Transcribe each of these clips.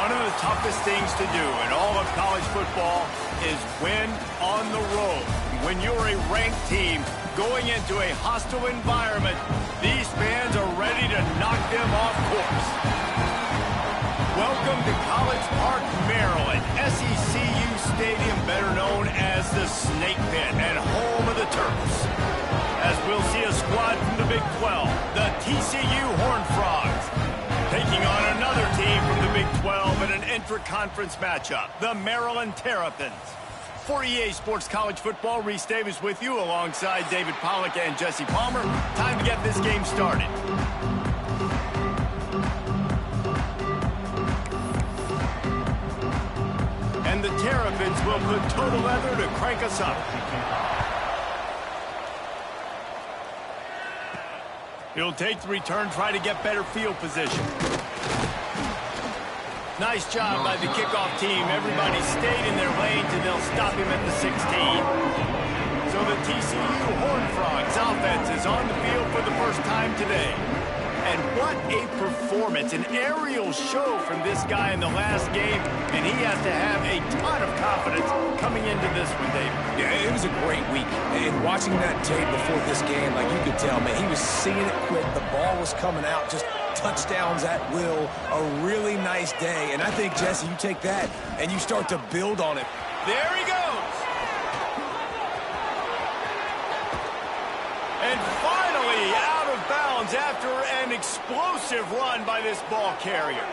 One of the toughest things to do in all of college football is win on the road. When you're a ranked team going into a hostile environment, these fans are ready to knock them off course. Welcome to College Park, Maryland, SECU Stadium, better known as the Snake Pit and home of the Terps. As we'll see a squad from the Big 12, the TCU Horned Frogs, taking on another team from the Big 12 in an intra-conference matchup, the Maryland Terrapins. For EA Sports College Football, Reese Davis with you alongside David Pollack and Jesse Palmer. Time to get this game started. And the Terrapins will put total leather to crank us up. He'll take the return, try to get better field position. Nice job by the kickoff team. Everybody stayed in their lanes, and they'll stop him at the 16. So the TCU Horned Frogs offense is on the field for the first time today. And what a performance, an aerial show from this guy in the last game, and he has to have a ton of confidence coming into this one, David. Yeah, it was a great week. And watching that tape before this game, like you could tell, man, he was seeing it quick. The ball was coming out, just touchdowns at will. A really nice day. And I think, Jesse, you take that and you start to build on it. There he goes. And finally out of bounds after an explosive run by this ball carrier.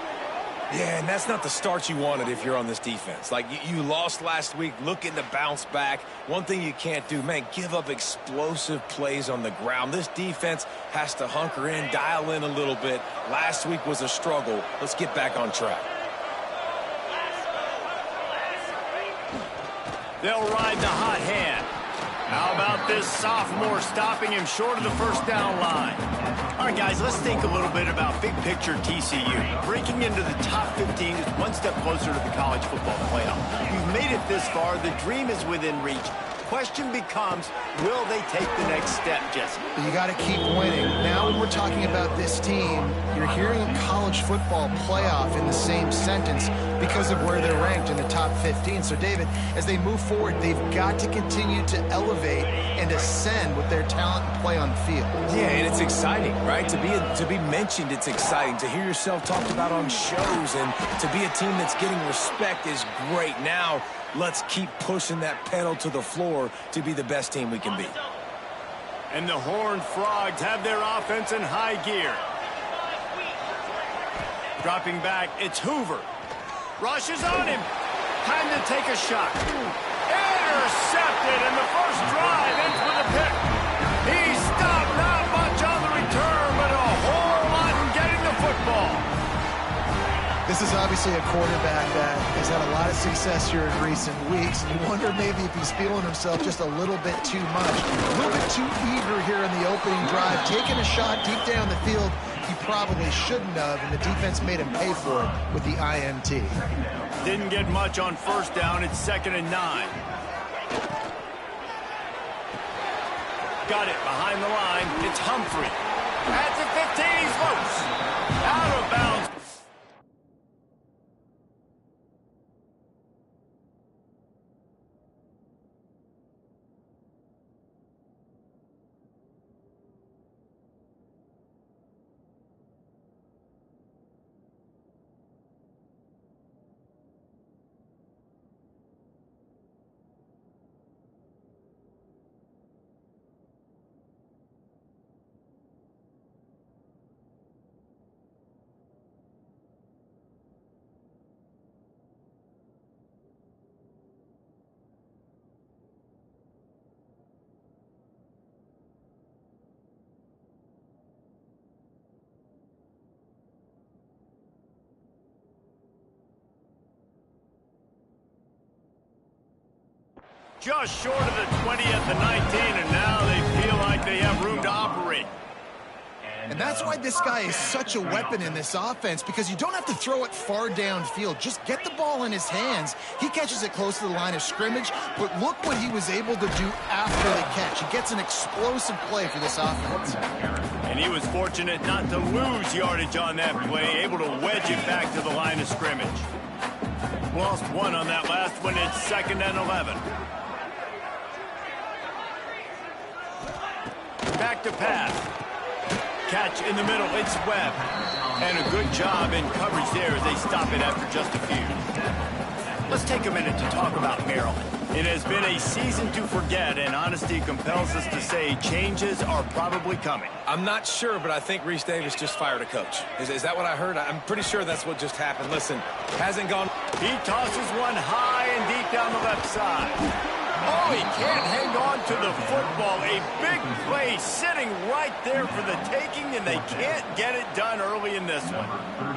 Yeah, and that's not the start you wanted if you're on this defense. Like, you lost last week, looking to bounce back. One thing you can't do, man, give up explosive plays on the ground. This defense has to hunker in, dial in a little bit. Last week was a struggle. Let's get back on track. They'll ride the hot hand. How about this sophomore stopping him short of the first down line? All right, guys, let's think a little bit about big picture TCU. Breaking into the top 15 is one step closer to the college football playoff. You've made it this far. The dream is within reach. Question becomes, will they take the next step, Jesse? You got to keep winning. Now when we're talking about this team, you're hearing college football playoff in the same sentence because of where they're ranked in the top 15. So, David, as they move forward, they've got to continue to elevate and ascend with their talent and play on the field. Yeah, and it's exciting, right? To be mentioned, it's exciting. To hear yourself talked about on shows and to be a team that's getting respect is great. Now, let's keep pushing that pedal to the floor to be the best team we can be. And the Horned Frogs have their offense in high gear. Dropping back, it's Hoover. Rushes on him. Time to take a shot. Intercepted, and the first drive ends with a pick. He stopped, not much on the return, but a whole lot in getting the football. This is obviously a quarterback that has had a lot of success here in recent weeks. And you wonder maybe if he's feeling himself just a little bit too much. A little bit too eager here in the opening drive. Taking a shot deep down the field he probably shouldn't have, and the defense made him pay for it with the INT. Didn't get much on first down. It's 2nd and 9. Got it behind the line. It's Humphrey. At the 15, he's loose. Out of bounds. Just short of the 20 at the 19, and now they feel like they have room to operate. And that's why this guy is such a weapon in this offense, because you don't have to throw it far downfield. Just get the ball in his hands. He catches it close to the line of scrimmage, but look what he was able to do after the catch. He gets an explosive play for this offense. And he was fortunate not to lose yardage on that play, able to wedge it back to the line of scrimmage. Lost one on that last one. It's 2nd and 11. Back to pass. Catch in the middle. It's Webb. And a good job in coverage there as they stop it after just a few. Let's take a minute to talk about Maryland. It has been a season to forget, and honesty compels us to say changes are probably coming. I'm not sure, but I think Reese Davis just fired a coach. Is that what I heard? I'm pretty sure that's what just happened. Listen, hasn't gone. He tosses one high and deep down the left side. Oh, he can't hang on to the football. A big play sitting right there for the taking, and they can't get it done early in this one.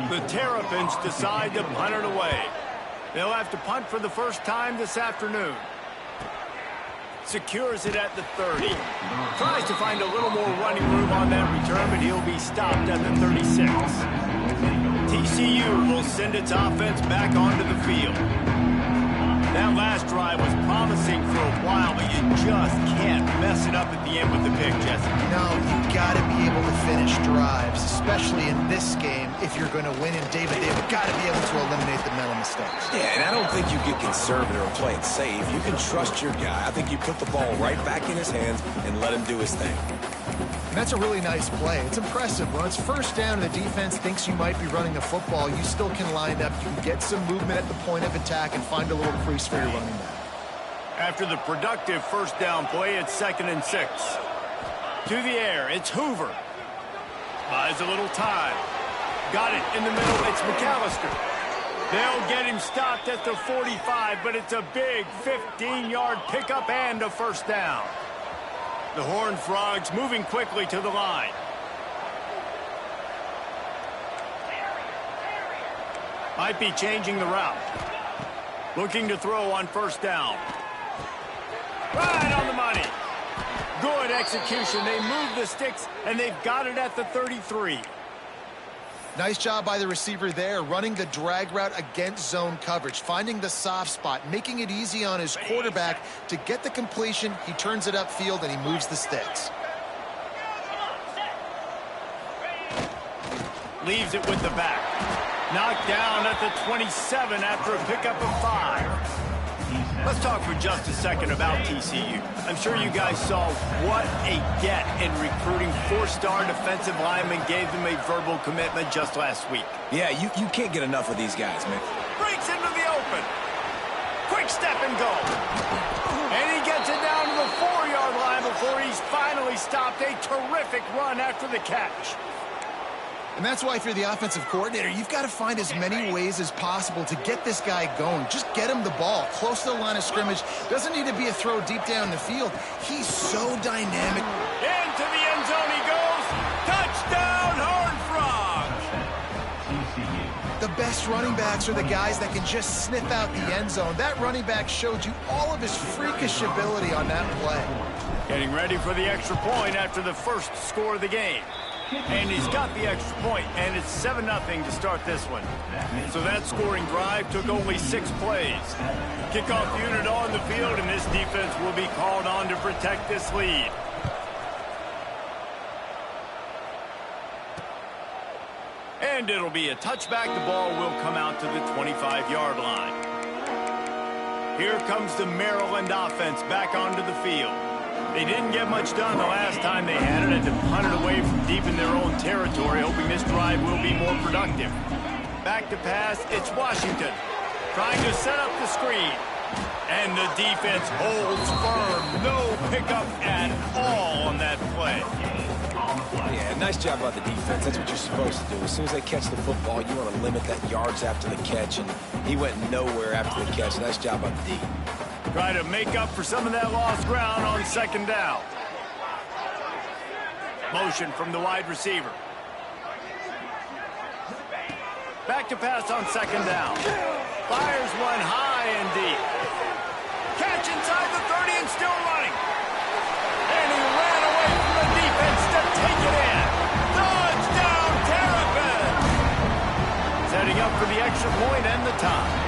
The Terrapins decide to punt it away. They'll have to punt for the first time this afternoon. Secures it at the 30. Tries to find a little more running room on that return, but he'll be stopped at the 36. TCU will send its offense back onto the field. That last drive was promising for a while, but you just can't mess it up at the end with the pick, Jesse. No, you got to be able to finish drives, especially in this game if you're going to win. And David, they've got to be able to eliminate the mental mistakes. Yeah, and I don't think you get conservative or play it safe. You can trust your guy. I think you put the ball right back in his hands and let him do his thing. And that's a really nice play. It's impressive. When it's first down and the defense thinks you might be running the football, you still can line up. You can get some movement at the point of attack and find a little crease for your running back. After the productive first down play, it's 2nd and 6. To the air, it's Hoover. Buys a little time. Got it in the middle, it's McAllister. They'll get him stopped at the 45, but it's a big 15-yard pickup and a first down. The Horned Frogs moving quickly to the line. Might be changing the route. Looking to throw on first down. Right on the money. Good execution. They move the sticks, and they've got it at the 33. Nice job by the receiver there, running the drag route against zone coverage, finding the soft spot, making it easy on his quarterback to get the completion. He turns it upfield, and he moves the sticks. Leaves it with the back. Knocked down at the 27 after a pickup of 5. Let's talk for just a second about TCU. I'm sure you guys saw what a get in recruiting. 4-star defensive linemen gave them a verbal commitment just last week. Yeah, you can't get enough of these guys, man. Breaks into the open. Quick step and go. And he gets it down to the 4-yard line before he's finally stopped. A terrific run after the catch. And that's why if you're the offensive coordinator, you've got to find as many ways as possible to get this guy going. Just get him the ball close to the line of scrimmage. Doesn't need to be a throw deep down the field. He's so dynamic. Into the end zone he goes. Touchdown, Horned Frogs. The best running backs are the guys that can just sniff out the end zone. That running back showed you all of his freakish ability on that play. Getting ready for the extra point after the first score of the game. And he's got the extra point, and it's 7-0 to start this one. So that scoring drive took only 6 plays. Kickoff unit on the field, and this defense will be called on to protect this lead. And it'll be a touchback. The ball will come out to the 25-yard line. Here comes the Maryland offense back onto the field. They didn't get much done the last time they had it, and to punt it away from deep in their own territory, hoping this drive will be more productive. Back to pass, it's Washington, trying to set up the screen. And the defense holds firm. No pickup at all on that play. Yeah, nice job by the defense. That's what you're supposed to do. As soon as they catch the football, you want to limit that yards after the catch, and he went nowhere after the catch. Nice job by the D. Try to make up for some of that lost ground on second down. Motion from the wide receiver. Back to pass on second down. Fires one high and deep. Catch inside the 30 and still running. And he ran away from the defense to take it in. The up for the extra point and the tie.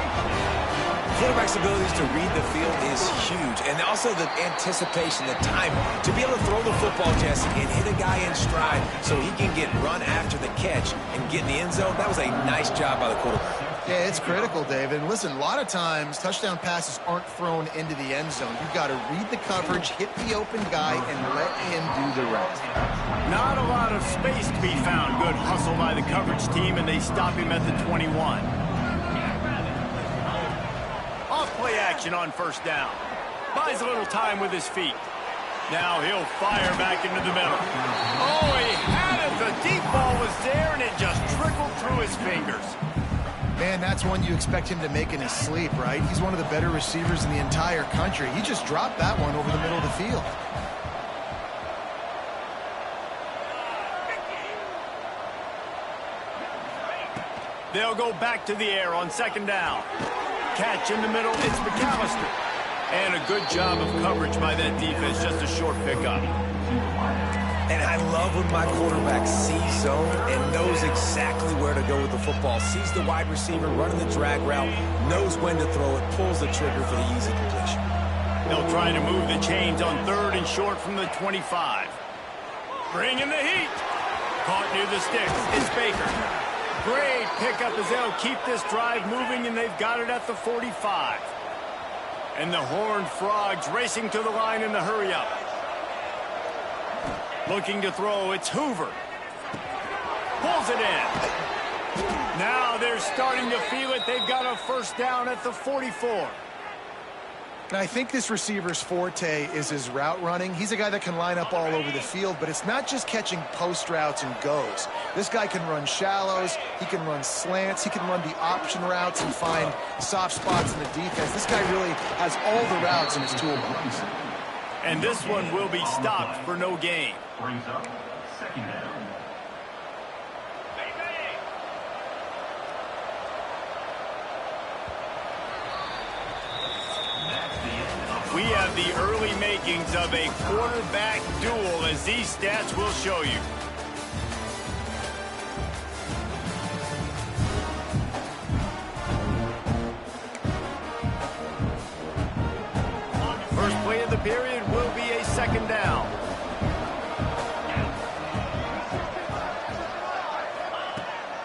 Quarterback's abilities to read the field is huge, and also the anticipation, the time to be able to throw the football, Jesse, and hit a guy in stride so he can get run after the catch and get in the end zone. That was a nice job by the quarterback. Yeah, it's critical, David. And listen, a lot of times touchdown passes aren't thrown into the end zone. You've got to read the coverage, hit the open guy, and let him do the rest. Not a lot of space to be found. Good hustle by the coverage team, and they stop him at the 21. Off-play action on first down. Buys a little time with his feet. Now he'll fire back into the middle. Oh, he had it. The deep ball was there, and it just trickled through his fingers. Man, that's one you expect him to make in his sleep, right? He's one of the better receivers in the entire country. He just dropped that one over the middle of the field. They'll go back to the air on second down. Catch in the middle, it's McAllister. And a good job of coverage by that defense, just a short pickup. And I love when my quarterback sees zone and knows exactly where to go with the football. Sees the wide receiver running the drag route, knows when to throw it, pulls the trigger for the easy completion. They'll try to move the chains on third and short from the 25. Bring in the heat. Caught near the sticks. It's Baker. Great pickup as they'll keep this drive moving, and they've got it at the 45. And the Horned Frogs racing to the line in the hurry-up. Looking to throw, it's Hoover. Pulls it in. Now they're starting to feel it. They've got a first down at the 44. And I think this receiver's forte is his route running. He's a guy that can line up all over the field, but it's not just catching post routes and goes. This guy can run shallows, he can run slants, he can run the option routes and find soft spots in the defense. This guy really has all the routes in his toolbox. And this one will be stopped for no gain. Brings up second down. We have the early makings of a quarterback duel, as these stats will show you. First play of the period will be a second down.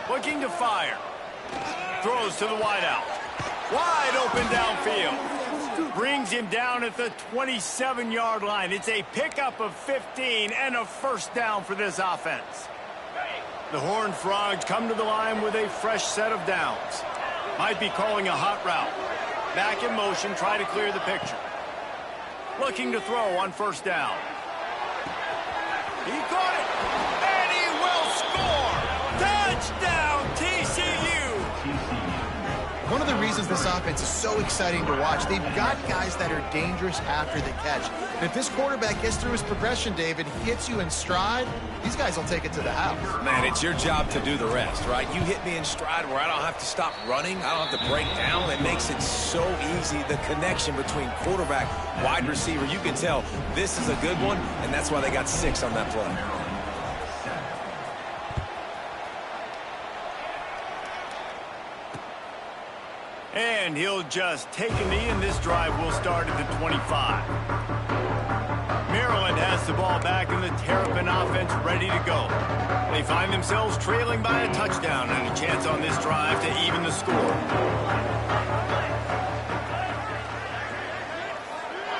Looking to fire. Throws to the wideout. Wide open downfield. Brings him down at the 27-yard line. It's a pickup of 15 and a first down for this offense. The Horned Frogs come to the line with a fresh set of downs. Might be calling a hot route. Back in motion, try to clear the picture. Looking to throw on first down. He caught it, and he will score! Touchdown, TCU! One of the reasons this offense is so exciting to watch, they've got guys that are dangerous after the catch. And if this quarterback gets through his progression, David, hits you in stride, these guys will take it to the house. Man, it's your job to do the rest, right? You hit me in stride where I don't have to stop running. I don't have to break down. It makes it so easy, the connection between quarterback, wide receiver. You can tell this is a good one, and that's why they got 6 on that play. And he'll just take a knee, and this drive will start at the 25. Maryland has the ball back, and the Terrapin offense ready to go. They find themselves trailing by a touchdown and a chance on this drive to even the score.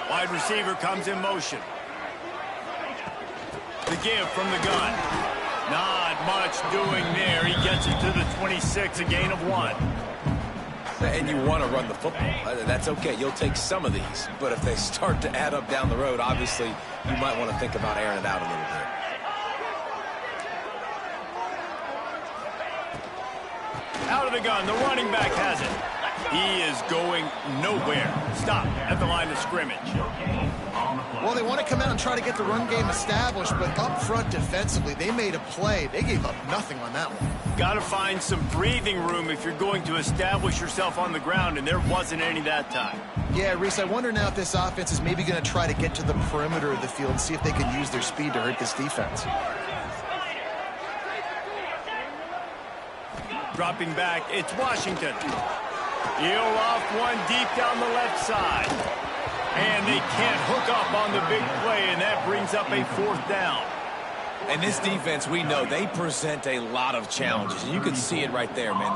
Wide receiver comes in motion. The give from the gun. Not much doing there. He gets it to the 26, a gain of 1. And you want to run the football. That's okay. You'll take some of these. But if they start to add up down the road, obviously, you might want to think about airing it out a little bit. Out of the gun, the running back has it. He is going nowhere. Stop at the line of scrimmage. Well, they want to come out and try to get the run game established, but up front defensively, they made a play. They gave up nothing on that one. Got to find some breathing room if you're going to establish yourself on the ground, and there wasn't any that time. Yeah, Reese, I wonder now if this offense is maybe going to try to get to the perimeter of the field and see if they can use their speed to hurt this defense. Dropping back, it's Washington. He'll off one deep down the left side. And they can't hook up on the big play, and that brings up a 4th down. And this defense, we know, they present a lot of challenges. And you can see it right there, man.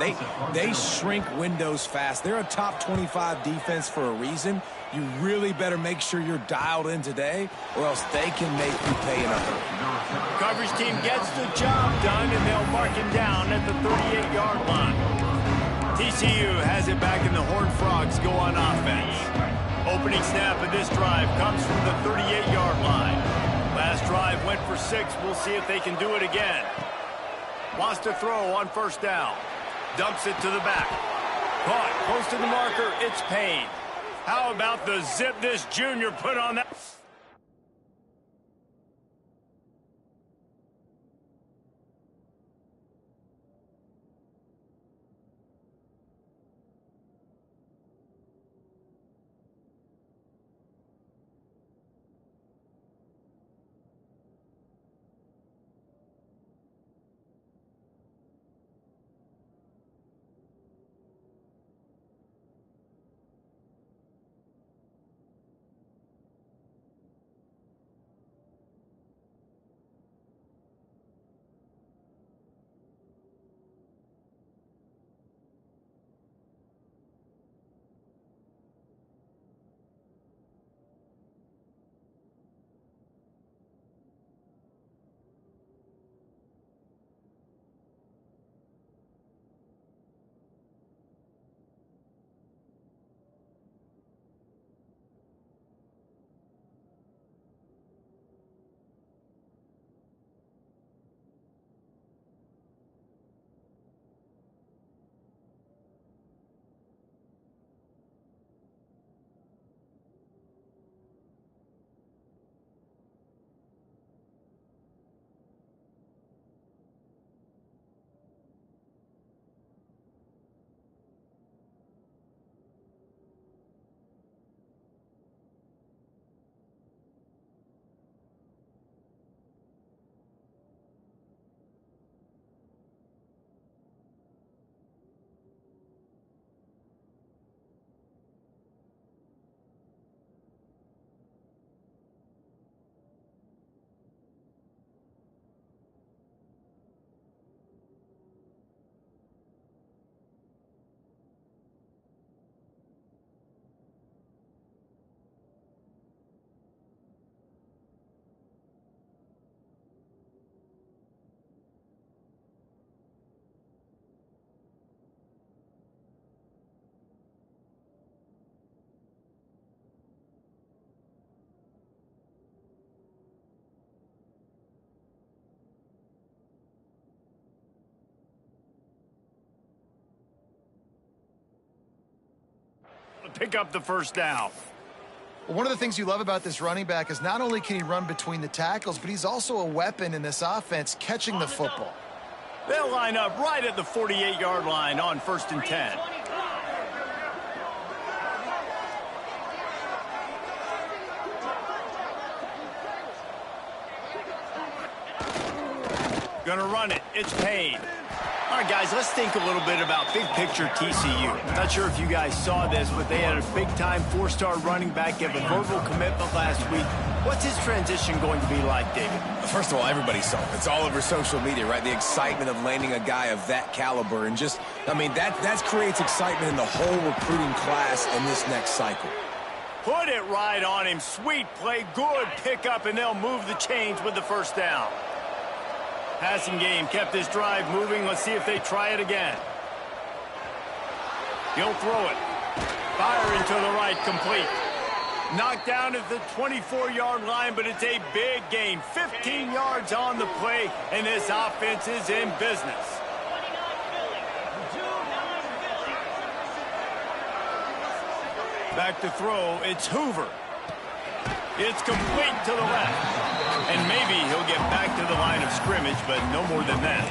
They shrink windows fast. They're a top 25 defense for a reason. You really better make sure you're dialed in today, or else they can make you pay in a hurry. Coverage team gets the job done, and they'll mark him down at the 38-yard line. TCU has it back, and the Horned Frogs go on offense. Opening snap of this drive comes from the 38-yard line. Last drive went for 6. We'll see if they can do it again. Wants to throw on 1st down. Dumps it to the back. Caught close to the marker. It's Payne. How about the zip this junior put on that? Pick up the 1st down. Well, one of the things you love about this running back is not only can he run between the tackles, but he's also a weapon in this offense catching the football. They'll line up right at the 48-yard line on 1st and 10. Gonna run it. It's Payne. All right, guys, let's think a little bit about big picture TCU. Not sure if you guys saw this, but they had a big-time 4-star running back give a verbal commitment last week. What's his transition going to be like, David? First of all, everybody saw it. It's all over social media, right? The excitement of landing a guy of that caliber. And just, I mean, that creates excitement in the whole recruiting class in this next cycle. Put it right on him. Sweet play, good pickup, and they'll move the chains with the 1st down. Passing game kept this drive moving. Let's see if they try it again. He'll throw it. Fire into the right, complete. Knocked down at the 24-yard line, but it's a big gain. 15 yards on the play, and this offense is in business. Back to throw, it's Hoover. It's complete to the left. And maybe he'll get back to the line of scrimmage, but no more than that.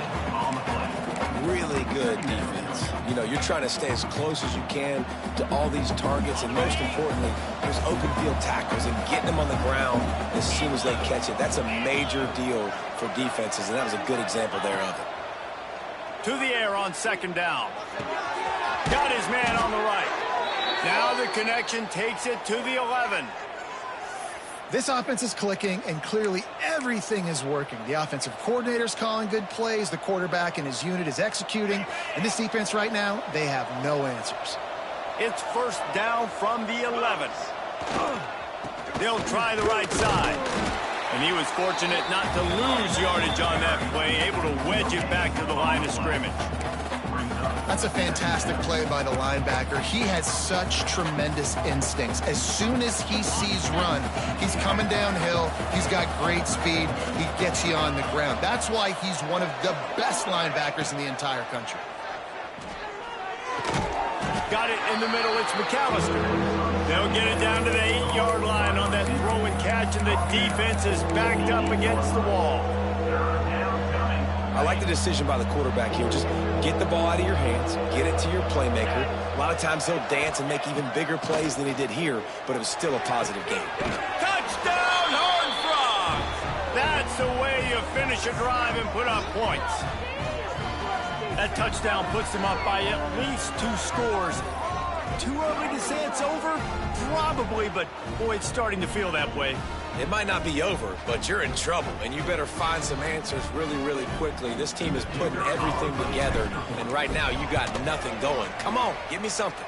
Really good defense. You know, you're trying to stay as close as you can to all these targets, and most importantly, there's open field tackles and getting them on the ground as soon as they catch it. That's a major deal for defenses, and that was a good example there of it. to the air on second down. Got his man on the right. Now the connection takes it to the 11. This offense is clicking, and clearly everything is working. The offensive coordinator's calling good plays. The quarterback and his unit is executing. And this defense right now, they have no answers. It's first down from the 11. They'll try the right side. And he was fortunate not to lose yardage on that play, able to wedge it back to the line of scrimmage. That's a fantastic play by the linebacker. He has such tremendous instincts. As soon as he sees run, he's coming downhill. He's got great speed. He gets you on the ground. That's why he's one of the best linebackers in the entire country. Got it in the middle. It's McAllister. They'll get it down to the 8-yard line on that throw and catch, and the defense is backed up against the wall. I like the decision by the quarterback here. Just get the ball out of your hands, get it to your playmaker. A lot of times he'll dance and make even bigger plays than he did here, but it was still a positive game. Touchdown, Horned Frogs! That's the way you finish a drive and put up points. That touchdown puts them up by at least 2 scores. Too early to say it's over? Probably, but boy, it's starting to feel that way. It might not be over, but you're in trouble, and you better find some answers really, really quickly. This team is putting everything together, and right now you got nothing going. Come on, give me something.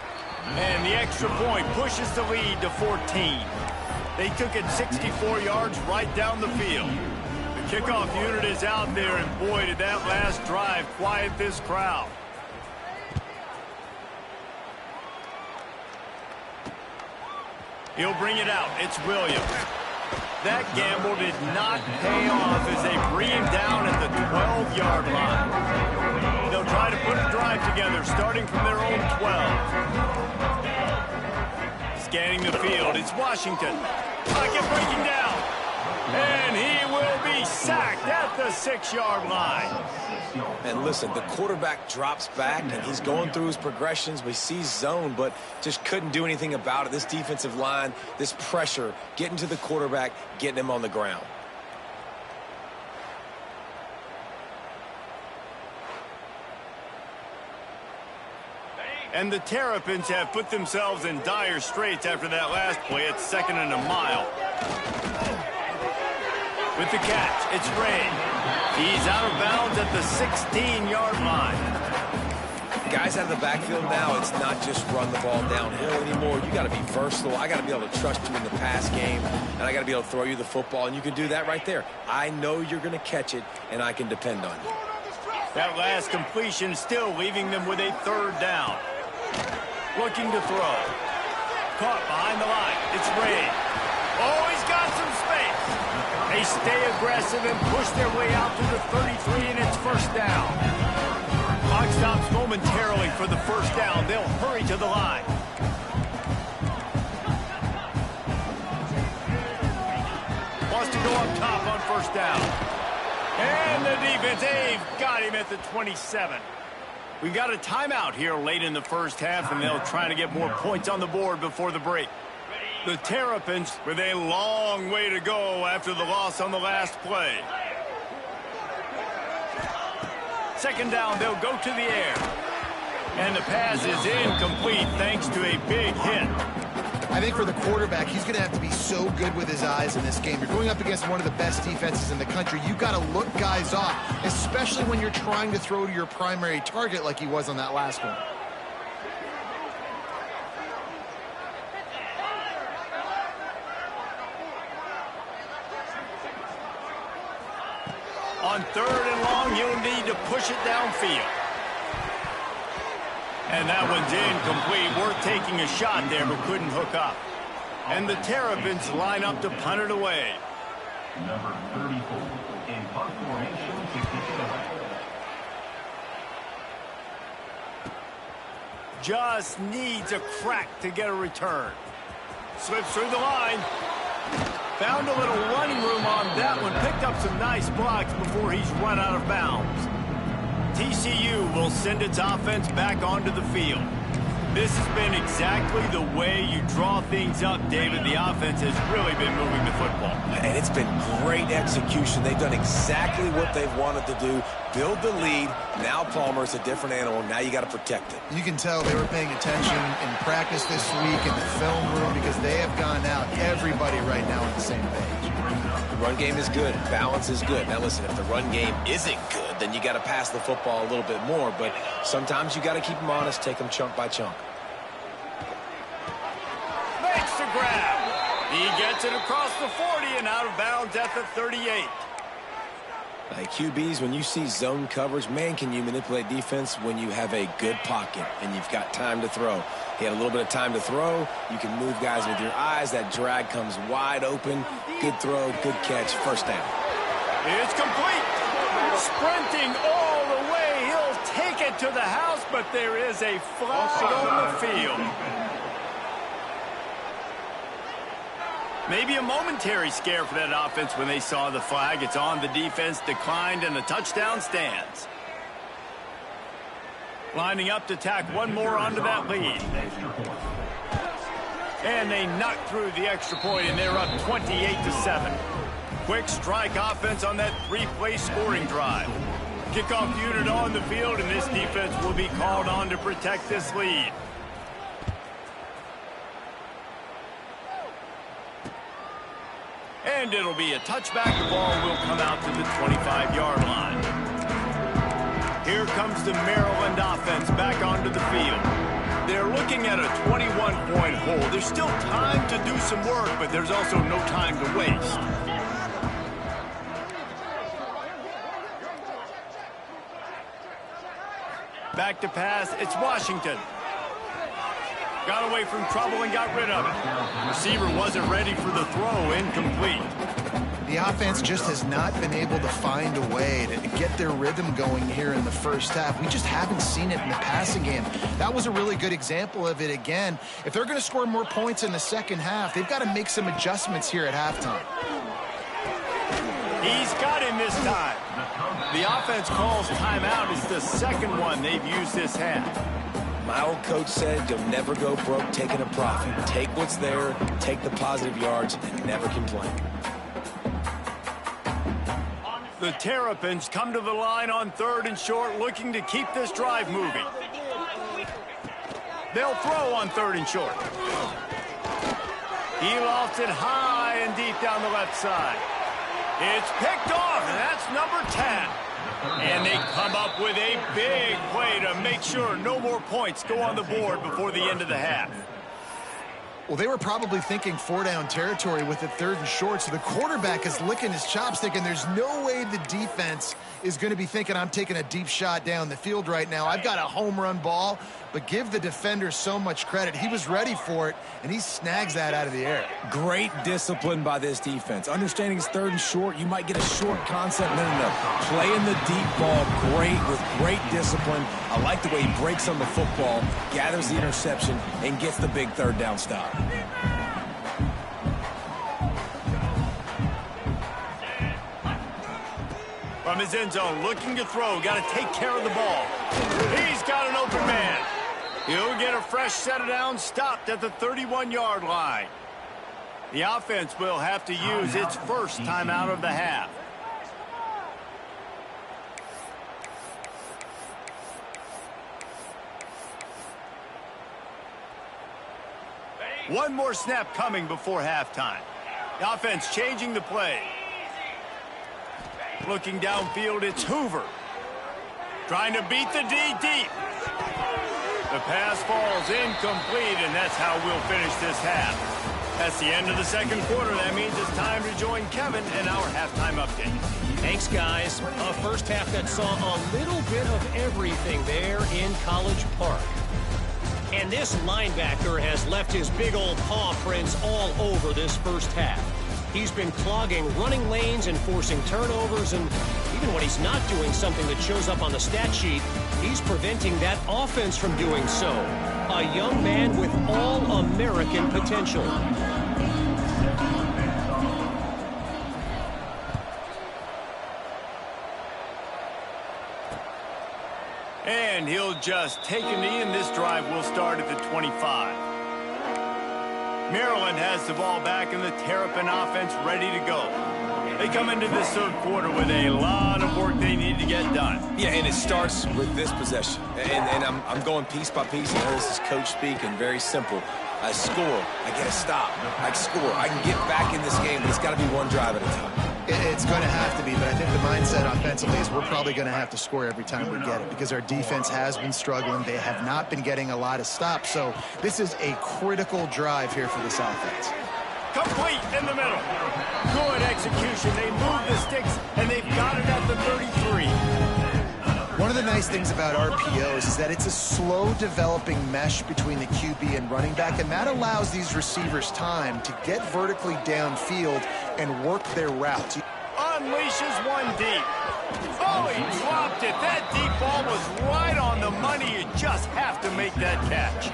And the extra point pushes the lead to 14. They took it 64 yards right down the field. The kickoff unit is out there, and boy, did that last drive quiet this crowd. He'll bring it out. It's Williams. That gamble did not pay off as they bring him down at the 12-yard line. They'll try to put a drive together starting from their own 12. Scanning the field, it's Washington. Pocket breaking down. And he will be sacked at the 6-yard line. And listen, the quarterback drops back, and he's going through his progressions. We see zone, but just couldn't do anything about it. This defensive line, this pressure, getting to the quarterback, getting him on the ground. And the Terrapins have put themselves in dire straits after that last play. It's 2nd and a mile. With the catch, it's Ray. He's out of bounds at the 16-yard line. Guys out of the backfield now, it's not just run the ball downhill anymore. You got to be versatile. I got to be able to trust you in the pass game, and I got to be able to throw you the football, and you can do that right there. I know you're going to catch it, and I can depend on you. That last completion still leaving them with a 3rd down. Looking to throw. Caught behind the line. It's Ray. Oh, he's got some space. They stay aggressive and push their way out to the 33, and it's 1st down. Clock stops momentarily for the 1st down. They'll hurry to the line. Wants to go up top on 1st down. And the defense, they've got him at the 27. We've got a timeout here late in the 1st half, and they'll try to get more points on the board before the break. The Terrapins with a long way to go after the loss on the last play. 2nd down, they'll go to the air. And the pass is incomplete thanks to a big hit. I think for the quarterback, he's going to have to be so good with his eyes in this game. You're going up against one of the best defenses in the country. You've got to look guys off, especially when you're trying to throw to your primary target like he was on that last one. On 3rd and long, you'll need to push it downfield. And that one's incomplete. Worth taking a shot there, but couldn't hook up. And the Terrapins line up to punt it away. Number 34 in punt formation to kick it away. Just needs a crack to get a return. Slips through the line. Found a little running room on that one. Picked up some nice blocks before he's run out of bounds. TCU will send its offense back onto the field. This has been exactly the way you draw things up, David. The offense has really been moving the football. And it's been great execution. They've done exactly what they've wanted to do. Build the lead. Now Palmer's a different animal. Now you got to protect it. You can tell they were paying attention in practice this week in the film room because they have gone out, everybody right now on the same page. The run game is good. Balance is good. Now listen, if the run game isn't good, then you got to pass the football a little bit more. But sometimes you got to keep them honest, take them chunk by chunk. Makes the grab. He gets it across the 40 and out of bounds at the 38. Like QBs, when you see zone coverage, man, can you manipulate defense when you have a good pocket and you've got time to throw. He had a little bit of time to throw. You can move guys with your eyes. That drag comes wide open. Good throw, good catch, first down. It's complete. Sprinting all the way. He'll take it to the house, but there is a flag on the field. Maybe a momentary scare for that offense when they saw the flag. It's on, the defense declined, and the touchdown stands. Lining up to tack one more onto that lead. And they knock through the extra point, and they're up 28-7. Quick strike offense on that three-play scoring drive. Kickoff unit on the field, and this defense will be called on to protect this lead. And it'll be a touchback. The ball will come out to the 25-yard line. Here comes the Maryland offense back onto the field. They're looking at a 21-point hole. There's still time to do some work, but there's also no time to waste. Back to pass. It's Washington. Got away from trouble and got rid of it. Receiver wasn't ready for the throw. Incomplete. The offense just has not been able to find a way to get their rhythm going here in the first half. We just haven't seen it in the passing game. That was a really good example of it again. If they're going to score more points in the second half, they've got to make some adjustments here at halftime. He's got him this time. The offense calls timeout. It's the second one they've used this half. My old coach said you'll never go broke taking a profit. Take what's there, take the positive yards, and never complain. The Terrapins come to the line on 3rd and short, looking to keep this drive moving. They'll throw on 3rd and short. He lofts it high and deep down the left side. It's picked off, and that's number 10. And they come up with a big play to make sure no more points go on the board before the end of the half. Well, they were probably thinking 4-down territory with it 3rd and short, so the quarterback is licking his chops thinking there's no way the defense is going to be thinking I'm taking a deep shot down the field right now. I've got a home run ball, but give the defender so much credit. He was ready for it, and he snags that out of the air. Great discipline by this defense. Understanding it's 3rd and short, you might get a short concept. No. Playing the deep ball great with great discipline. I like the way he breaks on the football, gathers the interception, and gets the big 3rd down stop. From his end zone, looking to throw. Got to take care of the ball. He's got an open man. He'll get a fresh set of downs stopped at the 31-yard line. The offense will have to use its first timeout of the half. One more snap coming before halftime. The offense changing the play. Looking downfield, it's Hoover. Trying to beat the D deep. The pass falls incomplete, and that's how we'll finish this half. That's the end of the second quarter. That means it's time to join Kevin in our halftime update. Thanks, guys. A first half that saw a little bit of everything there in College Park. And this linebacker has left his big old paw prints all over this first half. He's been clogging running lanes and forcing turnovers, and even when he's not doing something that shows up on the stat sheet, he's preventing that offense from doing so. A young man with all-American potential. And he'll just take a knee, and this drive will start at the 25. Maryland has the ball back, and the Terrapin offense ready to go. They come into this third quarter with a lot of work they need to get done. Yeah, and it starts with this possession. And I'm going piece by piece. I know this is coach speak and very simple. I score. I get a stop. I score. I can get back in this game, but it's got to be one drive at a time. It's going to have to be, but I think the mindset offensively is we're probably going to have to score every time we get it because our defense has been struggling. They have not been getting a lot of stops, so this is a critical drive here for this offense. Complete in the middle. Good execution. They move the sticks, and they've got it at the 33. One of the nice things about RPOs is that it's a slow developing mesh between the QB and running back, and that allows these receivers time to get vertically downfield and work their routes. Unleashes one deep. Oh, he dropped it. That deep ball was right on the money. You just have to make that catch.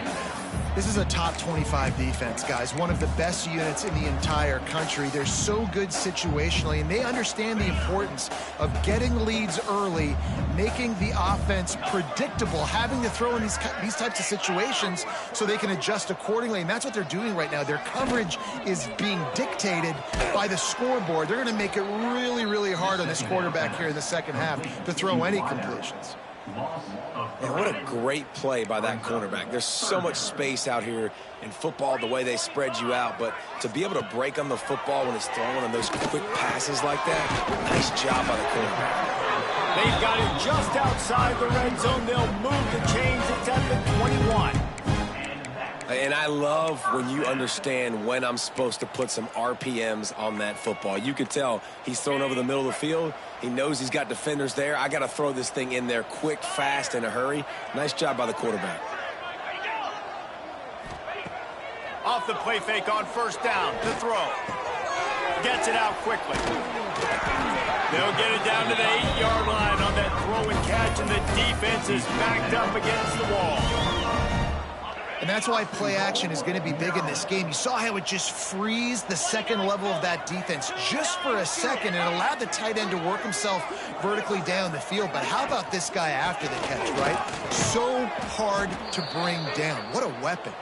This is a top 25 defense, guys. One of the best units in the entire country. They're so good situationally, and they understand the importance of getting leads early, making the offense predictable, having to throw in these types of situations so they can adjust accordingly, and that's what they're doing right now. Their coverage is being dictated by the scoreboard. They're going to make it really, really hard on this quarterback here in the second half to throw any completions. And what a great play by that cornerback. There's so much space out here in football, the way they spread you out, but to be able to break on the football when it's thrown on those quick passes like that, nice job by the cornerback. They've got it just outside the red zone. They'll move the chains. It's at the 21. And I love when you understand when I'm supposed to put some RPMs on that football. You could tell he's thrown over the middle of the field. He knows he's got defenders there. I got to throw this thing in there quick, fast, in a hurry. Nice job by the quarterback. Off the play fake on first down. The throw. Gets it out quickly. They'll get it down to the 8-yard line on that throw and catch, and the defense is backed up against the wall. And that's why play action is going to be big in this game. You saw how it just frees the second level of that defense just for a second and allowed the tight end to work himself vertically down the field. But how about this guy after the catch, right? So hard to bring down. What a weapon.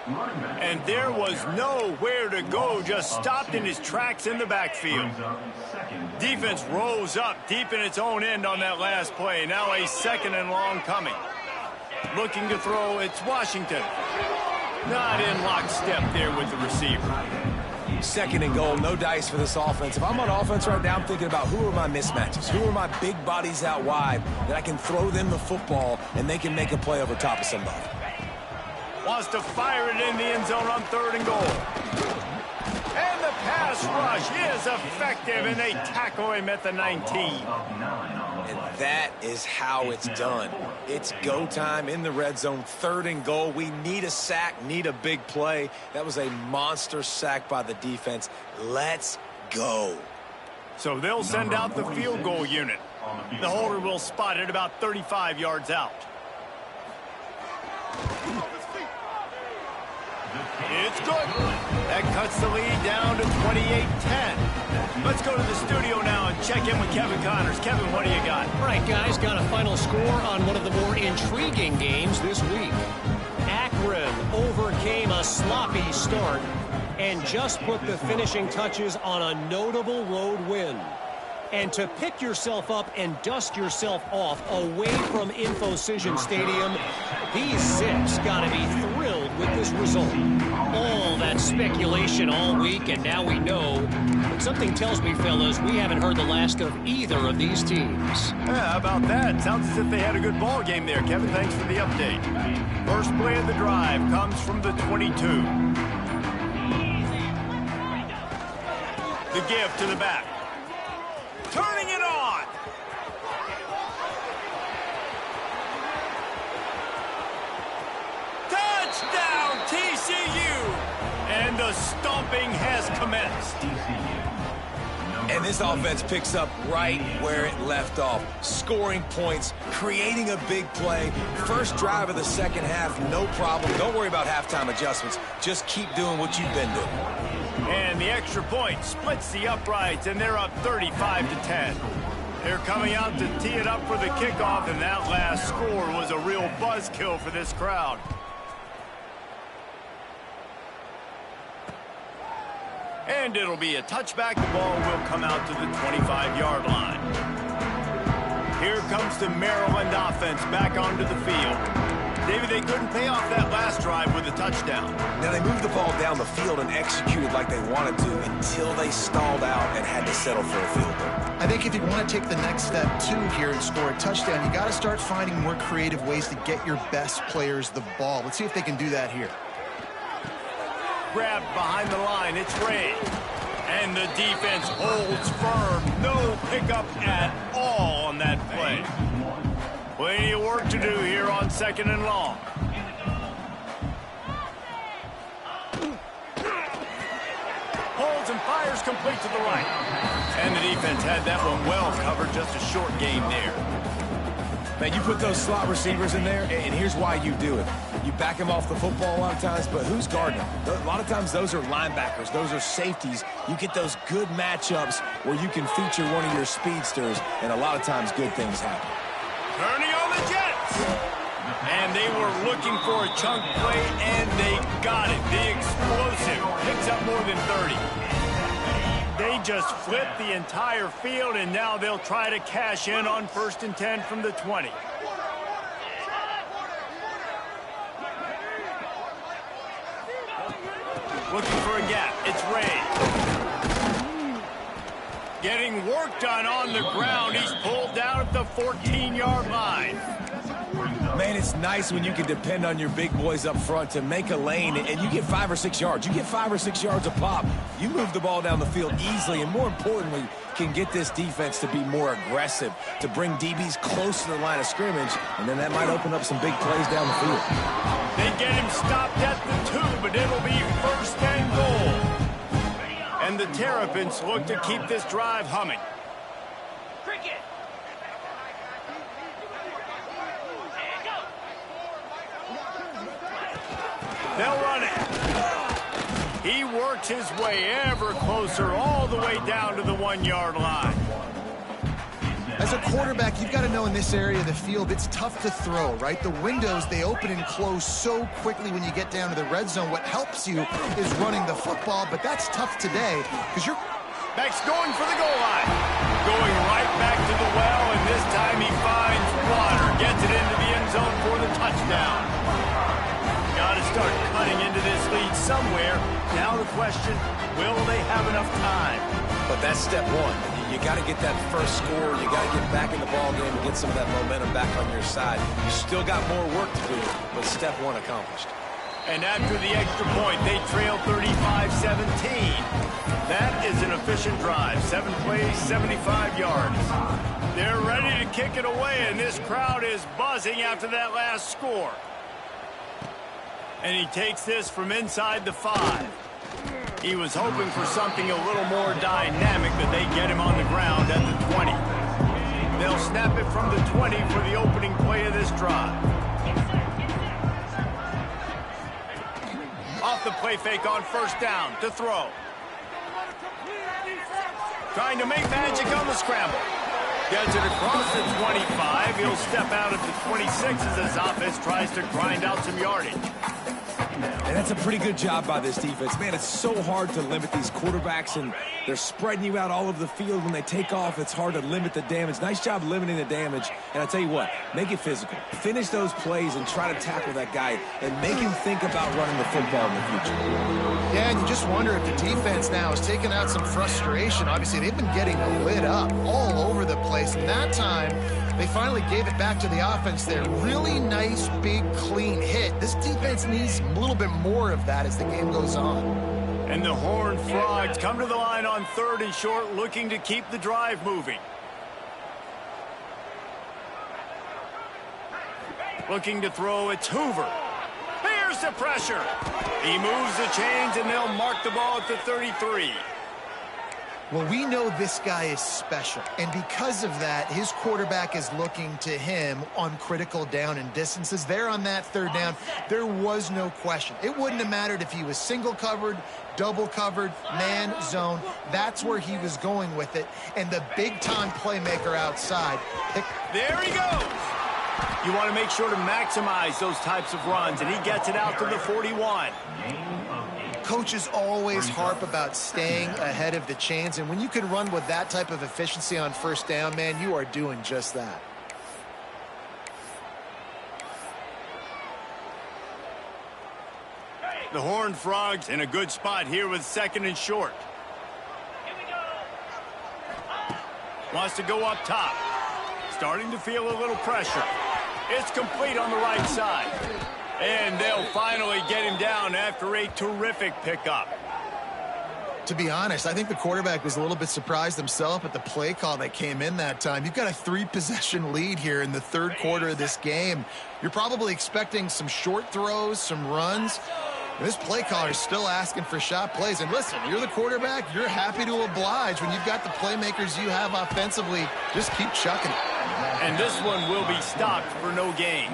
And there was nowhere to go, just stopped in his tracks in the backfield. Defense rose up deep in its own end on that last play. Now a second and long coming. Looking to throw, it's Washington. Not in lockstep there with the receiver. Second and goal, no dice for this offense. If I'm on offense right now, I'm thinking about who are my mismatches? Who are my big bodies out wide that I can throw them the football and they can make a play over top of somebody? Wants to fire it in the end zone on third and goal. And the pass rush is effective, and they tackle him at the 19. And that is how it's done. It's go time in the red zone, third and goal. We need a sack, need a big play. That was a monster sack by the defense. Let's go. So they'll send out the field goal unit. The holder will spot it about 35 yards out. It's good. That cuts the lead down to 28-10. Let's go to the studio now and check in with Kevin Connors. Kevin, what do you got? All right, guys, got a final score on one of the more intriguing games this week. Akron overcame a sloppy start and just put the finishing touches on a notable road win. And to pick yourself up and dust yourself off away from InfoCision Stadium, these six got to be thrilled with this result. All that speculation all week, and now we know. But something tells me, fellas, we haven't heard the last of either of these teams. Yeah, how about that? Sounds as if they had a good ball game there. Kevin, thanks for the update. First play of the drive comes from the 22. The give to the back. Turning it on. Touchdown, TCU. And the stomping has commenced. And this offense picks up right where it left off. Scoring points, creating a big play. First drive of the second half, no problem. Don't worry about halftime adjustments. Just keep doing what you've been doing. And the extra point splits the uprights, and they're up 35-10. They're coming out to tee it up for the kickoff, and that last score was a real buzzkill for this crowd. And it'll be a touchback. The ball will come out to the 25-yard line. Here comes the Maryland offense back onto the field. David, they couldn't pay off that last drive with a touchdown. Now, they moved the ball down the field and executed like they wanted to until they stalled out and had to settle for a field goal. I think if you want to take the next step, too, here and score a touchdown, you got to start finding more creative ways to get your best players the ball. Let's see if they can do that here. Grabbed behind the line, it's Ray. And the defense holds firm. No pickup at all on that play. Plenty of work to do here on 2nd and long. Holds and fires complete to the right. And the defense had that one well covered, just a short gain there. Man, you put those slot receivers in there, and here's why you do it. You back them off the football a lot of times, but who's guarding them? A lot of times those are linebackers. Those are safeties. You get those good matchups where you can feature one of your speedsters, and a lot of times good things happen. Turning on the Jets. And they were looking for a chunk play, and they got it. The explosive picks up more than 30. They just flipped the entire field, and now they'll try to cash in on 1st and 10 from the 20. Looking for a gap. It's Ray. Getting work done on the ground. He's pulled down at the 14-yard line. Man, it's nice when you can depend on your big boys up front to make a lane, and you get 5 or 6 yards. You get 5 or 6 yards a pop. You move the ball down the field easily, and more importantly, can get this defense to be more aggressive, to bring DBs close to the line of scrimmage, and then that might open up some big plays down the field. They get him stopped at the 2, but it'll be 1st and goal. And the Terrapins look to keep this drive humming. They'll run it. He works his way ever closer, all the way down to the 1-yard line. As a quarterback, you've got to know in this area of the field, it's tough to throw, right? The windows, they open and close so quickly when you get down to the red zone. What helps you is running the football, but that's tough today because you're... Beck's going for the goal line. Going right back to the well, and this time he finds water. Gets it into the end zone for the touchdown. Got to start cutting into this lead somewhere. Now the question, will they have enough time? But that's step one. You got to get that first score. You got to get back in the ball game and get some of that momentum back on your side. You still got more work to do, but step one accomplished. And after the extra point, they trail 35-17. That is an efficient drive. 7 plays, 75 yards. They're ready to kick it away, and this crowd is buzzing after that last score. And he takes this from inside the 5. He was hoping for something a little more dynamic, but they get him on the ground at the 20. They'll snap it from the 20 for the opening play of this drive. Off the play fake on 1st down to throw. Trying to make magic on the scramble. Gets it across the 25. He'll step out at the 26 as his offense tries to grind out some yardage. And that's a pretty good job by this defense. Man, it's so hard to limit these quarterbacks, and they're spreading you out all over the field. When they take off, it's hard to limit the damage. Nice job limiting the damage. And I tell you what, make it physical. Finish those plays and try to tackle that guy and make him think about running the football in the future. Yeah, and you just wonder if the defense now is taking out some frustration. Obviously, they've been getting lit up all over the place. And that time, they finally gave it back to the offense there. Really nice, big, clean hit. This defense needs a little bit more of that as the game goes on. And the Horned Frogs come to the line on 3rd and short, looking to keep the drive moving. Looking to throw, it's Hoover. Here's the pressure. He moves the chains, and they'll mark the ball at the 33. Well, we know this guy is special, and because of that, his quarterback is looking to him on critical down and distances. There on that third down, there was no question. It wouldn't have mattered if he was single covered, double covered, man, zone. That's where he was going with it, and the big-time playmaker outside. There he goes. You want to make sure to maximize those types of runs, and he gets it out to the 41. Coaches always harp about staying ahead of the chains, and when you can run with that type of efficiency on first down, man, you are doing just that. The Horned Frogs in a good spot here with 2nd and short. Wants to go up top. Starting to feel a little pressure. It's complete on the right side. And they'll finally get him down after a terrific pickup. To be honest, I think the quarterback was a little bit surprised himself at the play call that came in that time. You've got a 3-possession lead here in the third quarter of this game. You're probably expecting some short throws, some runs. And this play caller is still asking for shot plays. And listen, you're the quarterback. You're happy to oblige. When you've got the playmakers you have offensively, just keep chucking it. And this one will be stopped for no gain.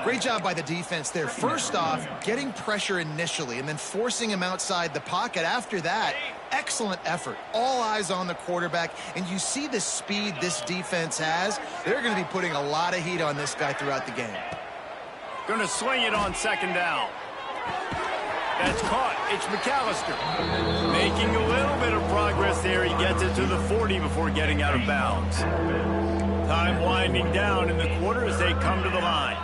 Great job by the defense there. First off, getting pressure initially and then forcing him outside the pocket. After that, excellent effort. All eyes on the quarterback. And you see the speed this defense has. They're going to be putting a lot of heat on this guy throughout the game. Going to swing it on 2nd down. That's caught. It's McAllister. Making a little bit of progress there. He gets it to the 40 before getting out of bounds. Time winding down in the quarter as they come to the line.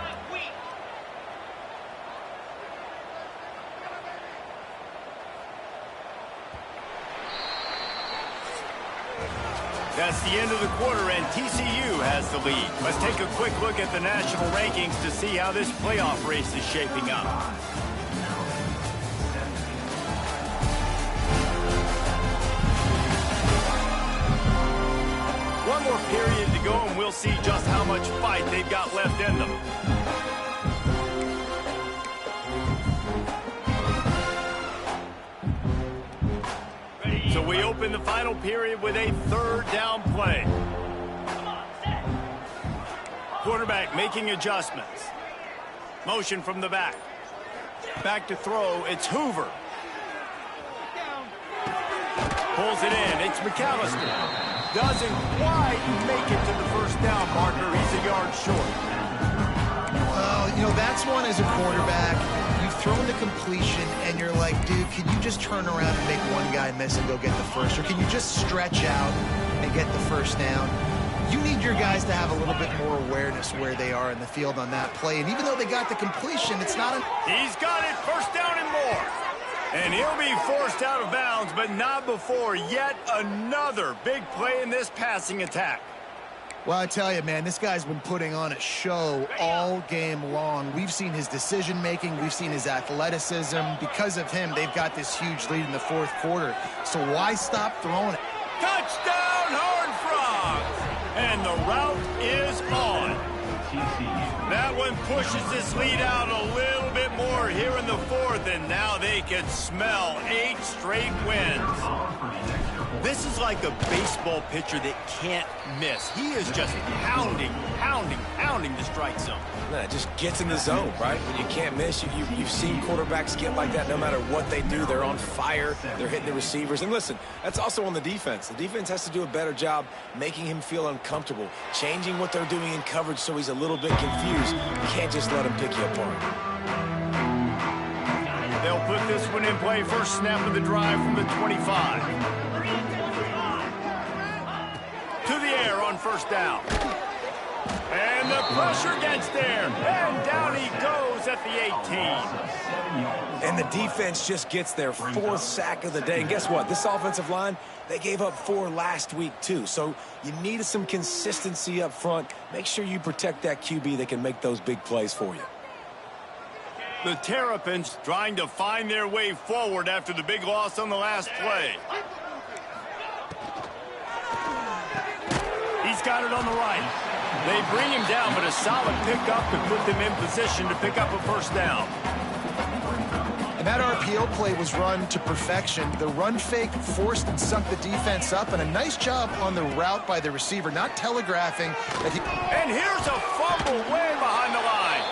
That's the end of the quarter, and TCU has the lead. Let's take a quick look at the national rankings to see how this playoff race is shaping up. One more period to go, and we'll see just how much fight they've got left in them. So we open the final period with a 3rd down play. Quarterback making adjustments. Motion from the back. Back to throw. It's Hoover. Pulls it in. It's McAllister. Doesn't quite make it to the first down marker. He's a yard short. Well, you know, that's one as a quarterback. You've thrown the completion, and you're like, dude, can you just turn around and make one guy miss and go get the first? Or can you just stretch out and get the first down? You need your guys to have a little bit more awareness where they are in the field on that play. And even though they got the completion, it's not a... He's got it. First down and more. And he'll be forced out of bounds, but not before yet another big play in this passing attack. Well, I tell you, man, this guy's been putting on a show all game long. We've seen his decision-making. We've seen his athleticism. Because of him, they've got this huge lead in the fourth quarter. So why stop throwing it? Touchdown, Horned Frogs! And the route is on. That one pushes this lead out a little bit more here in the fourth, and now they can smell 8 straight wins. This is like a baseball pitcher that can't miss. He is just pounding the strike zone. No, it just gets in the zone, right? When you can't miss, you've seen quarterbacks get like that no matter what they do. They're on fire. They're hitting the receivers. And listen, that's also on the defense. The defense has to do a better job making him feel uncomfortable, changing what they're doing in coverage so he's a little bit confused. You can't just let him pick you apart. They'll put this one in play. First snap of the drive from the 25. To the air on first down. And the pressure gets there. And down he goes at the 18. And the defense just gets their 4th sack of the day. And guess what? This offensive line, they gave up 4 last week too. So you need some consistency up front. Make sure you protect that QB that can make those big plays for you. The Terrapins trying to find their way forward after the big loss on the last play. He's got it on the right. They bring him down, but a solid pickup to put them in position to pick up a first down. And That RPO play was run to perfection. The run fake forced and sucked the defense up, and a nice job on the route by the receiver, not telegraphing that he... And here's a fumble way behind the line.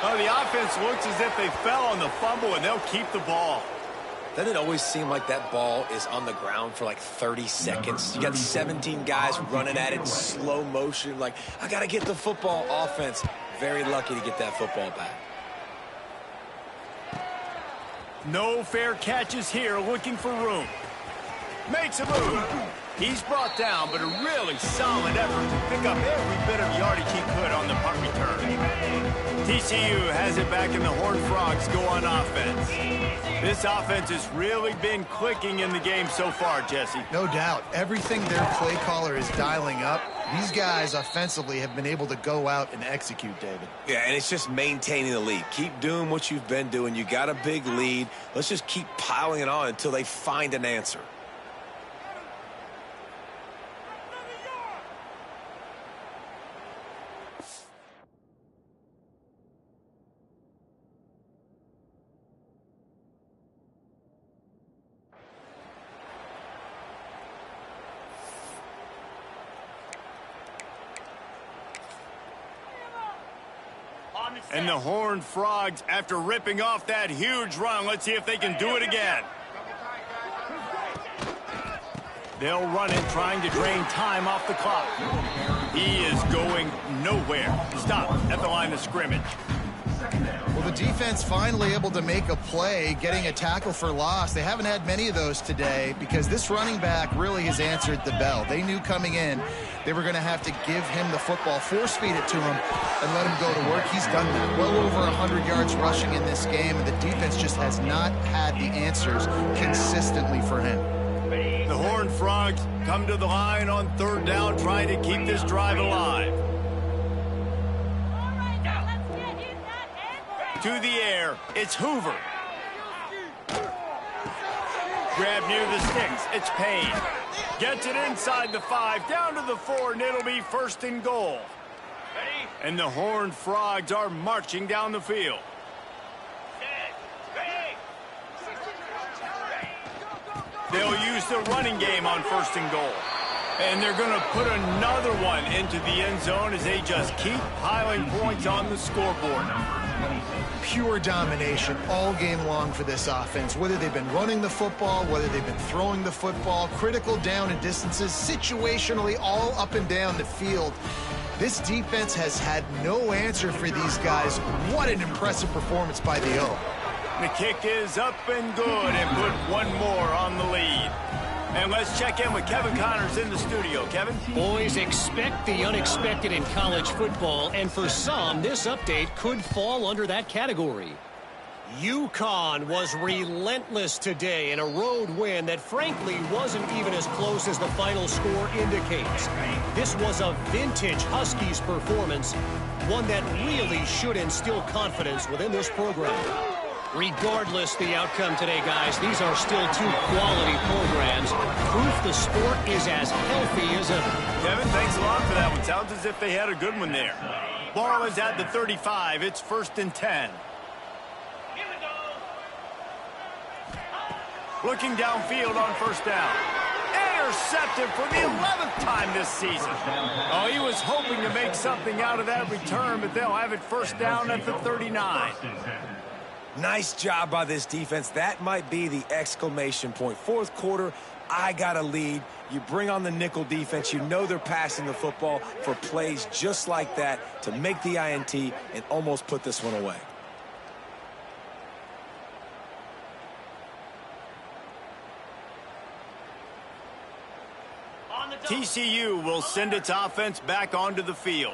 Oh, the offense looks as if they fell on the fumble, and they'll keep the ball. Doesn't it always seem like that ball is on the ground for like 30 seconds? You got 17 guys running at it in slow motion. Like, I got to get the football. Offense, very lucky to get that football back. No fair catches here, looking for room. Makes a move. He's brought down, but a really solid effort to pick up every bit of yardage he could on the punt return. TCU has it back, and the Horned Frogs go on offense. This offense has really been clicking in the game so far, Jesse. No doubt. Everything their play caller is dialing up, these guys offensively have been able to go out and execute, David. Yeah, and it's just maintaining the lead. Keep doing what you've been doing. You got a big lead. Let's just keep piling it on until they find an answer. And the Horned Frogs, after ripping off that huge run, let's see if they can do it again. They'll run it, trying to drain time off the clock. He is going nowhere. Stop at the line of scrimmage. Well, the defense finally able to make a play, getting a tackle for loss. They haven't had many of those today because this running back really has answered the bell. They knew coming in they were going to have to give him the football, force feed it to him, and let him go to work. He's done that. Well over 100 yards rushing in this game, and the defense just has not had the answers consistently for him. The Horned Frogs come to the line on third down, trying to keep this drive alive. To the air, it's Hoover. Grab near the sticks, it's Payne. Gets it inside the 5, down to the 4, and it'll be first and goal. And the Horned Frogs are marching down the field. They'll use the running game on first and goal. And they're going to put another one into the end zone as they just keep piling points on the scoreboard. Pure domination all game long for this offense. Whether they've been running the football, whether they've been throwing the football, critical down and distances, situationally all up and down the field. This defense has had no answer for these guys. What an impressive performance by the O. The kick is up and good, and put one more on the lead. And let's check in with Kevin Connors in the studio. Kevin? Boys, expect the unexpected in college football, and for some, this update could fall under that category. UConn was relentless today in a road win that frankly wasn't even as close as the final score indicates. This was a vintage Huskies performance, one that really should instill confidence within this program. Regardless the outcome today, guys, these are still two quality programs. Proof the sport is as healthy as ever. Kevin, thanks a lot for that one. Sounds as if they had a good one there. Ball is at the 35. It's 1st and 10. Looking downfield on first down. Intercepted for the 11th time this season. Oh, he was hoping to make something out of that return, but they'll have it first down at the 39. Nice job by this defense. That might be the exclamation point. Fourth quarter, I got a lead. You bring on the nickel defense. You know they're passing the football for plays just like that to make the INT and almost put this one away. TCU will send its offense back onto the field.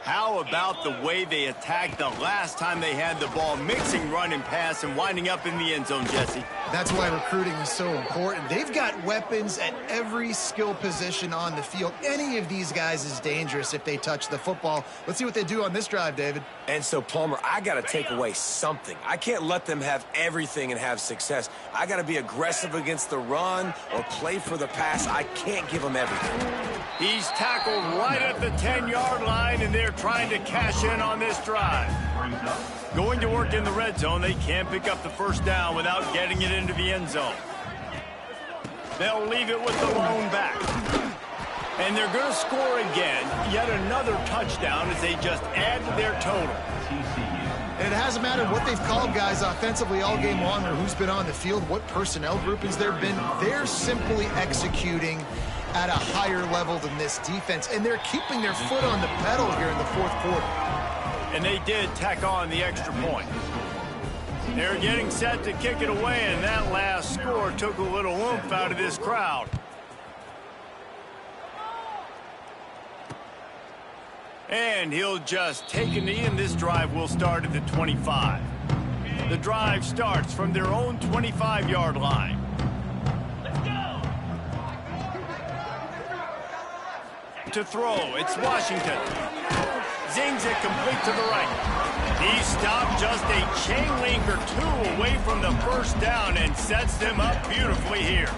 How about the way they attacked the last time they had the ball, mixing run and pass and winding up in the end zone, Jesse? That's why recruiting is so important. They've got weapons at every skill position on the field. Any of these guys is dangerous if they touch the football. Let's see what they do on this drive, David. And so, Palmer, I got to take away something. I can't let them have everything and have success. I got to be aggressive against the run or play for the pass. I can't give them everything. He's tackled right at the 10-yard line, and they're trying to cash in on this drive. Going to work in the red zone, they can't pick up the first down without getting it into the end zone. They'll leave it with the lone back. And they're going to score again, yet another touchdown as they just add to their total. And it hasn't mattered what they've called guys offensively all game long or who's been on the field, what personnel groupings there have been. They're simply executing at a higher level than this defense, and they're keeping their foot on the pedal here in the fourth quarter. And they did tack on the extra point. They're getting set to kick it away, and that last score took a little oomph out of this crowd. And he'll just take a knee, and this drive will start at the 25. The drive starts from their own 25-yard line. To throw, it's Washington. Zings it complete to the right. He stopped just a chain link or two away from the first down and sets them up beautifully here.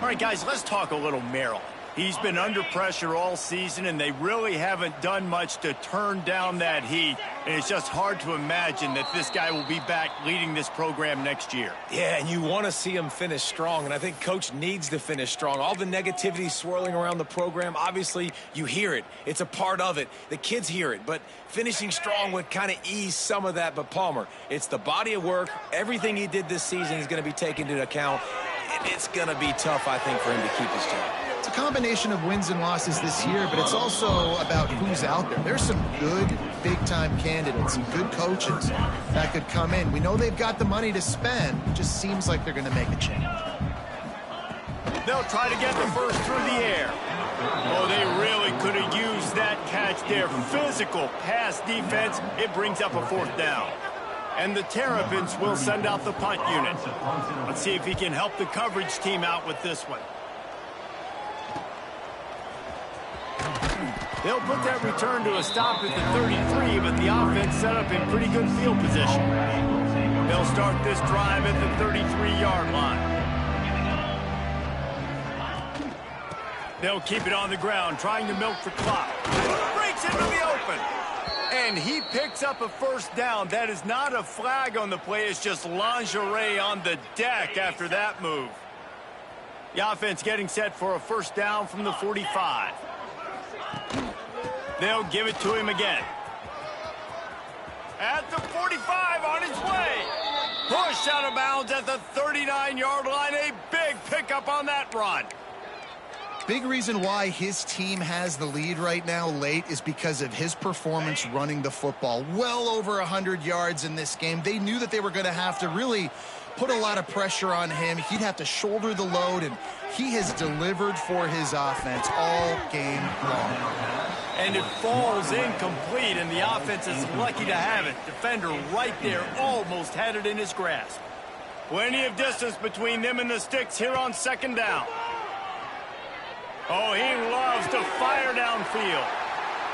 All right, guys, let's talk a little Merrill. He's been under pressure all season, and they really haven't done much to turn down that heat. And it's just hard to imagine that this guy will be back leading this program next year. Yeah, and you want to see him finish strong, and I think Coach needs to finish strong. All the negativity swirling around the program, obviously, you hear it. It's a part of it. The kids hear it, but finishing strong would kind of ease some of that. But Palmer, it's the body of work. Everything he did this season is going to be taken into account, and it's going to be tough, I think, for him to keep his job. It's a combination of wins and losses this year, but it's also about who's out there. There's some good big-time candidates, some good coaches that could come in. We know they've got the money to spend. It just seems like they're going to make a change. They'll try to get the first through the air. Oh, they really could have used that catch there. Physical pass defense. It brings up a fourth down. And the Terrapins will send out the punt unit. Let's see if he can help the coverage team out with this one. They'll put that return to a stop at the 33, but the offense set up in pretty good field position. They'll start this drive at the 33-yard line. They'll keep it on the ground, trying to milk the clock. Breaks into the open. And he picks up a first down. That is not a flag on the play. It's just lingerie on the deck after that move. The offense getting set for a first down from the 45. They'll give it to him again. At the 45, on his way. Pushed out of bounds at the 39-yard line. A big pickup on that run. Big reason why his team has the lead right now late is because of his performance running the football. Well over 100 yards in this game. They knew that they were going to have to really put a lot of pressure on him. He'd have to shoulder the load, and he has delivered for his offense all game long. And it falls incomplete, and the offense is lucky to have it. Defender right there almost had it in his grasp. Plenty of distance between them and the sticks here on second down. Oh, he loves to fire downfield.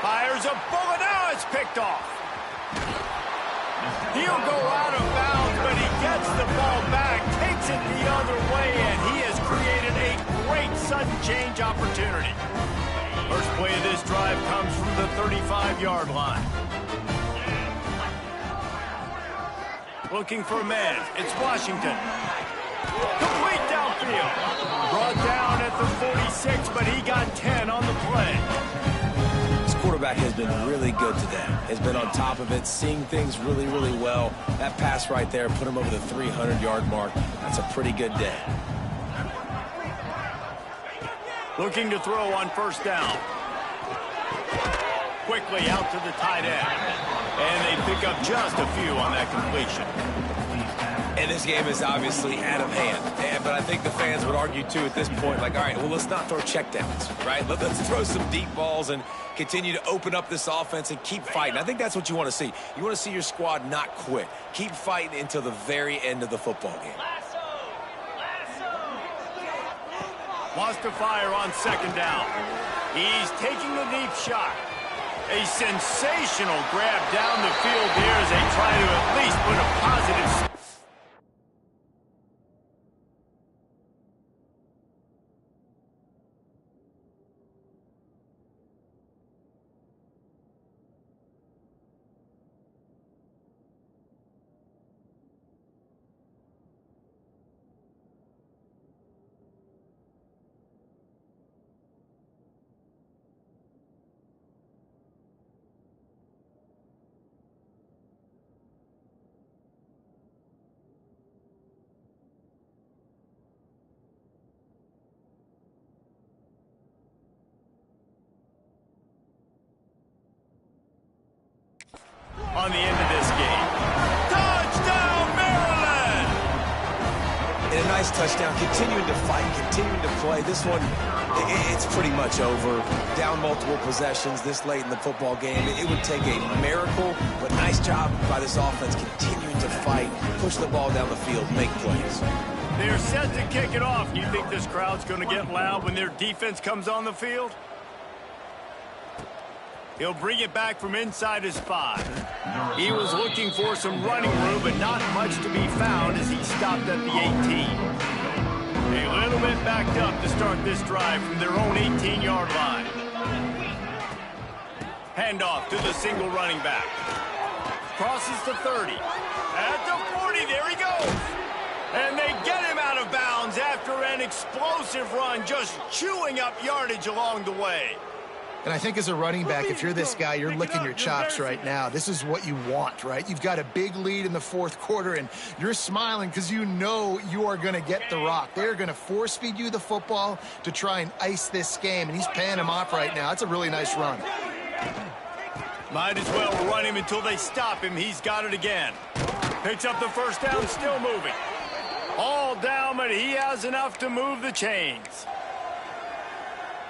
Fires a bullet. Now it's picked off. He'll go out of bounds, but he gets the ball back, takes it the other way, and he has created a great sudden change opportunity. First play of this drive comes from the 35-yard line. Looking for a man. It's Washington. Complete downfield. Brought down at the 46, but he got 10 on the play. This quarterback has been really good today. Has been on top of it, seeing things really, really well. That pass right there put him over the 300-yard mark. That's a pretty good day. Looking to throw on first down. Quickly out to the tight end. And they pick up just a few on that completion. And this game is obviously out of hand. But I think the fans would argue, too, at this point, like, all right, well, let's not throw checkdowns, right? Let's throw some deep balls and continue to open up this offense and keep fighting. I think that's what you want to see. You want to see your squad not quit. Keep fighting until the very end of the football game. Wants to fire on second down. He's taking the deep shot. A sensational grab down the field here as they try to at least put a positive... touchdown, continuing to fight, continuing to play. This one, it's pretty much over. Down multiple possessions this late in the football game. It would take a miracle, but nice job by this offense continuing to fight, push the ball down the field, make plays. They're set to kick it off. Do you think this crowd's going to get loud when their defense comes on the field? He'll bring it back from inside his 5. He was looking for some running room, but not much to be found as he stopped at the 18. A little bit backed up to start this drive from their own 18-yard line. Handoff to the single running back. Crosses to 30. At the 40, there he goes. And they get him out of bounds after an explosive run, just chewing up yardage along the way. And I think as a running back, if you're this guy, you're licking your chops right now. This is what you want, right? You've got a big lead in the fourth quarter, and you're smiling because you know you are going to get the rock. They're going to force-feed you the football to try and ice this game, and he's paying him off right now. That's a really nice run. Might as well run him until they stop him. He's got it again. Picks up the first down, still moving. All down, but he has enough to move the chains.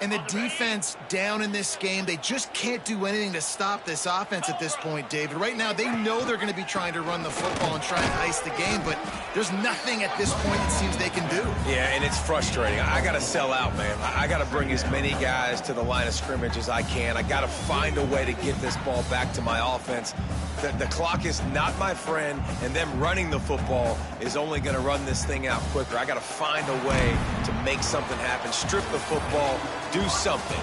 And the defense down in this game, they just can't do anything to stop this offense at this point, David. Right now, they know they're going to be trying to run the football and try and ice the game, but there's nothing at this point it seems they can do. Yeah, and it's frustrating. I got to sell out, man. I got to bring as many guys to the line of scrimmage as I can. I got to find a way to get this ball back to my offense. The clock is not my friend, and them running the football is only going to run this thing out quicker. I got to find a way to make something happen, strip the football, do something.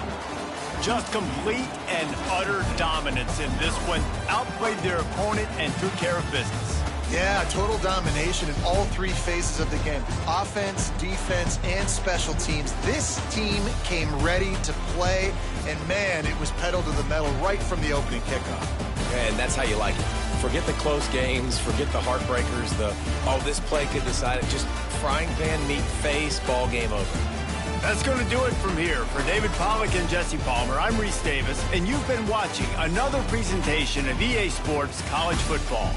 Just complete and utter dominance in this one. Outplayed their opponent and took care of business. Yeah, total domination in all three phases of the game. Offense, defense, and special teams. This team came ready to play, and man, it was pedal to the metal right from the opening kickoff. And that's how you like it. Forget the close games, forget the heartbreakers, this play could decide it. Just frying pan meet face, ball game over. That's going to do it from here. For David Pollack and Jesse Palmer, I'm Reese Davis, and you've been watching another presentation of EA Sports College Football.